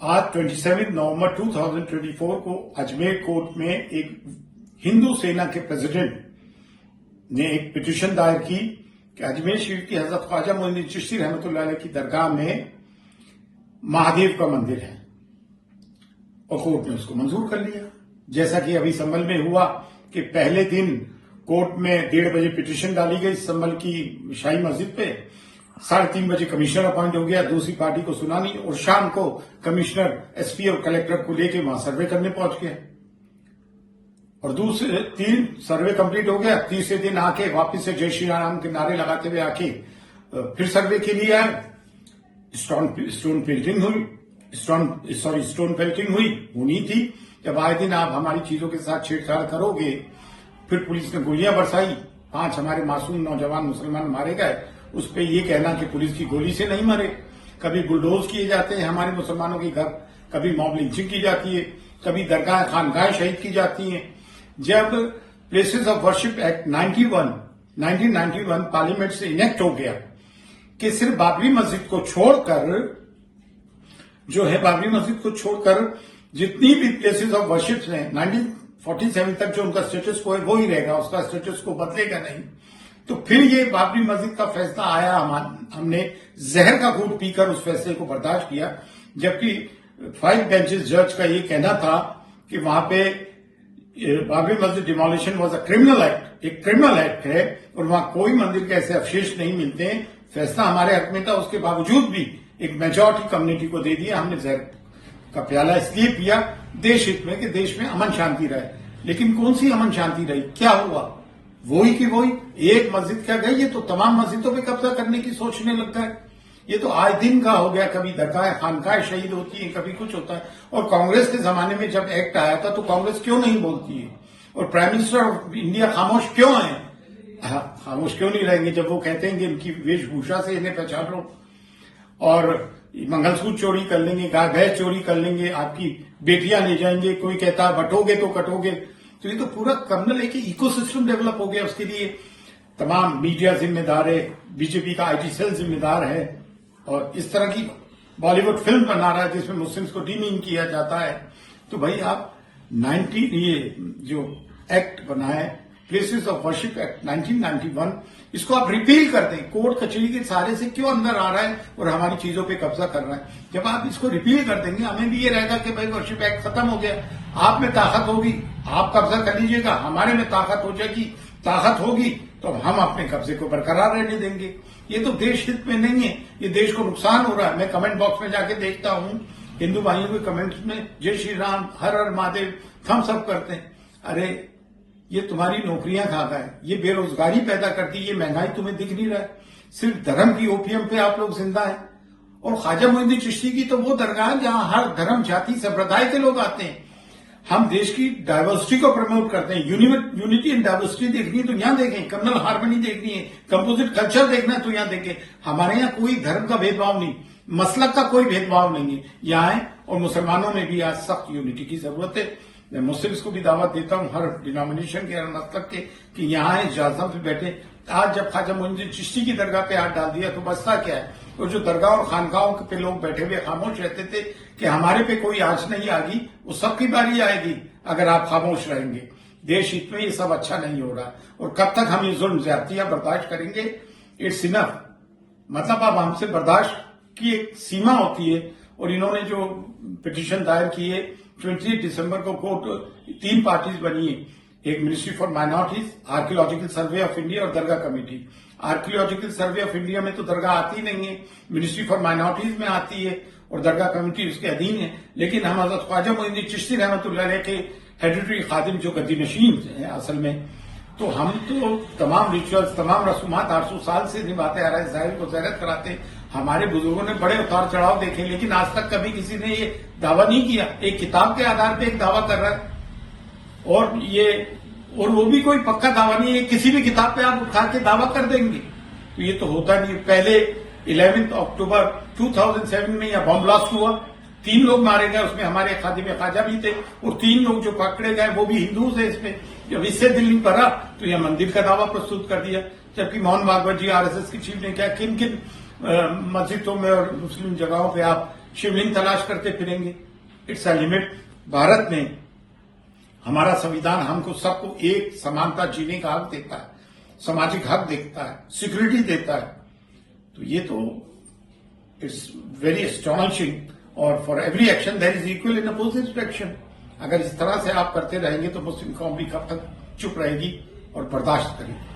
आज 27 नवंबर 2024 को अजमेर कोर्ट में एक हिंदू सेना के प्रेसिडेंट ने एक पिटीशन दायर की कि अजमेर शरीफ की हजरत ख्वाजा मोइनुद्दीन चिश्ती रहमतुल्लाह अलैह की दरगाह में महादेव का मंदिर है और कोर्ट ने उसको मंजूर कर लिया। जैसा कि अभी संभल में हुआ कि पहले दिन कोर्ट में 1:30 बजे पिटीशन डाली गई संभल की शाही मस्जिद पे, 3:30 बजे कमिश्नर अपॉइंट हो गया, दूसरी पार्टी को सुनानी, और शाम को कमिश्नर एसपी और कलेक्टर को लेके वहां सर्वे करने पहुंच गए और दूसरे 3 सर्वे कंप्लीट हो गया। तीसरे दिन आके वापस से जय श्री राम के नारे लगाते हुए आके फिर सर्वे के लिए आए। स्टोन पेल्टिंग हुई होनी थी। जब आए दिन आप हमारी चीजों के साथ छेड़छाड़ करोगे, फिर पुलिस ने गोलियां बरसाई, 5 हमारे मासूम नौजवान मुसलमान मारे गए। उस पर यह कहना कि पुलिस की गोली से नहीं मरे। कभी बुलडोज किए जाते हैं हमारे मुसलमानों के घर, कभी मॉब लिंचिंग की जाती है, कभी दरगाह खानगाहें शहीद की जाती हैं। जब places of worship act 1991 parliament से इनेक्ट हो गया कि सिर्फ बाबरी मस्जिद को छोड़कर जितनी भी प्लेसेस ऑफ वर्शिप हैं 1947 तक जो उनका स्टेटस को है वो ही रहेगा, उसका स्टेटस को बदलेगा नहीं। तो फिर ये बाबरी मस्जिद का फैसला आया, हमने जहर का घूंट पीकर उस फैसले को बर्दाश्त किया, जबकि 5 बेंचेस जज का ये कहना था कि वहां पे बाबरी मस्जिद demolition was a criminal act, एक क्रिमिनल एक्ट है और वहां कोई मंदिर के ऐसे अवशेष नहीं मिलते हैं। फैसला हमारे हक में था, उसके बावजूद भी एक मेजॉरिटी कम्युनिटी को दे दिया। हमने जहर का प्याला इसलिए पिया देश हित में कि देश में अमन शांति रहे। लेकिन कौन सी अमन शांति रही? क्या हुआ? वही की वही एक मस्जिद क्या गई, ये तो तमाम मस्जिदों पे कब्जा करने की सोचने लगता है। ये तो आए दिन का हो गया, कभी दरगाह खानकाहें शहीद होती है, कभी कुछ होता है। और कांग्रेस के जमाने में जब एक्ट आया था तो कांग्रेस क्यों नहीं बोलती है? और प्राइम मिनिस्टर ऑफ इंडिया खामोश क्यों है? खामोश क्यों नहीं रहेंगे जब वो कहते हैं कि इनकी वेशभूषा से इन्हें पहचान लो, और मंगलसूत्र चोरी कर लेंगे, गाय भैंस चोरी कर लेंगे, आपकी बेटियां ले जाएंगे, कोई कहता है बटोगे तो कटोगे। तो ये तो पूरा कर्नल एक इकोसिस्टम डेवलप हो गया। उसके लिए तमाम मीडिया जिम्मेदार है, बीजेपी का आईटी सेल जिम्मेदार है, और इस तरह की बॉलीवुड फिल्म बना रहा है जिसमें मुस्लिम्स को डीमीन किया जाता है। तो भाई आप ये जो एक्ट बना है प्लेसेस ऑफ वर्शिप एक्ट 1991, इसको आप रिपील कर दें। कोर्ट कचहरी के सहारे से क्यों अंदर आ रहा है और हमारी चीजों पे कब्जा कर रहा है? जब आप इसको रिपील कर देंगे हमें भी ये रहेगा कि भाई वर्शिप एक्ट खत्म हो गया, आप में ताकत होगी आप कब्जा कर लीजिएगा, हमारे में ताकत हो जाएगी, ताकत होगी तो हम अपने कब्जे को बरकरार रहने देंगे। ये तो देश हित में नहीं है, ये देश को नुकसान हो रहा है। मैं कमेंट बॉक्स में जाके देखता हूं हिंदू भाइयों के कमेंट्स में जय श्री राम, हर हर महादेव थम्स अप करते हैं। अरे ये तुम्हारी नौकरियां खाता है, ये बेरोजगारी पैदा करती है, ये महंगाई तुम्हें दिख नहीं रहा है। सिर्फ धर्म की ओपीएम पे आप लोग जिंदा है। और ख्वाजा मोइनुद्दीन चिश्ती की तो वो दरगाह है जहां हर धर्म जाति संप्रदाय के लोग आते हैं। हम देश की डाइवर्सिटी को प्रमोट करते हैं। यूनिटी एंड डाइवर्सिटी देखनी है तो यहां देखें, कम्युनल हार्मनी देखनी है, कंपोजिट कल्चर देखना है तो यहां देखें। हमारे यहाँ कोई धर्म का भेदभाव नहीं, मसलक का कोई भेदभाव नहीं है यहाँ है। और मुसलमानों में भी आज सख्त यूनिटी की जरूरत है। मैं मुस्लिम्स को भी दावत देता हूं, हर डिनोमिनेशन के, हर मसलक के, कि यहाँ इजाजत पे बैठे। आज जब ख्वाजा मोइनुद्दीन चिश्ती की दरगाह पे हाथ डाल दिया तो बचता क्या है? और जो दरगाह और खानकाहों पे लोग बैठे हुए खामोश रहते थे कि हमारे पे कोई आंच नहीं आएगी, वो सबकी बारी आएगी अगर आप खामोश रहेंगे। देश हित में ये सब अच्छा नहीं हो रहा, और कब तक हम ये जुल्म ज्यादतियां बर्दाश्त करेंगे? It's enough. मतलब अब हमसे बर्दाश्त की एक सीमा होती है। और इन्होंने जो पिटीशन दायर की है 28 दिसंबर को कोर्ट 3 पार्टीज बनी है, एक ministry for minorities, Archaeological Survey of India और दरगाह committee. Archaeological Survey of India में तो दरगाह आती नहीं है, मिनिस्ट्री फॉर माइनॉरिटीज में आती है और दरगाह कमेटी उसके अधीन है। लेकिन हम हजरत ख्वाजा मोइनुद्दीन चिश्ती रहमतुल्लाह अलैह के हेरिडिटरी खादिम जो गद्दी नशीन है असल में, तो हम तो तमाम रिचुअल्स, तमाम रसूमात 800 साल से निभाते आ रहे हैं, जाहिर को ज़ैरत कराते। हमारे बुजुर्गों ने बड़े उतार चढ़ाव देखे, लेकिन आज तक कभी किसी ने ये दावा नहीं किया। एक किताब के आधार पे एक दावा कर रहा है, और वो भी कोई पक्का दावा नहीं है, किसी भी किताब पे आप उठा के दावा कर देंगे, तो ये तो होता नहीं। पहले 11 अक्टूबर 2007 में यह बम ब्लास्ट हुआ, 3 लोग मारे गए, उसमें हमारे खादिम ख्वाजा भी थे, और 3 लोग जो पकड़े गए वो भी हिंदू थे। इसमें जब इससे दिल नहीं भरा तो यह मंदिर का दावा प्रस्तुत कर दिया। जबकि मोहन भागवत जी आरएसएस की चीफ ने क्या, किन किन मस्जिदों में और मुस्लिम जगहों पे आप शिवलिंग तलाश करते फिरेंगे। It's a limit. भारत में हमारा संविधान हमको सबको एक समानता जीने का हक देता है, सामाजिक हक देता है, सिक्योरिटी देता है। तो ये तो इट्स वेरी एस्टॉनिशिंग। और for every action there is equal in opposite action. अगर इस तरह से आप करते रहेंगे तो मुस्लिम कौम भी कब तक चुप रहेगी और बर्दाश्त करेगी।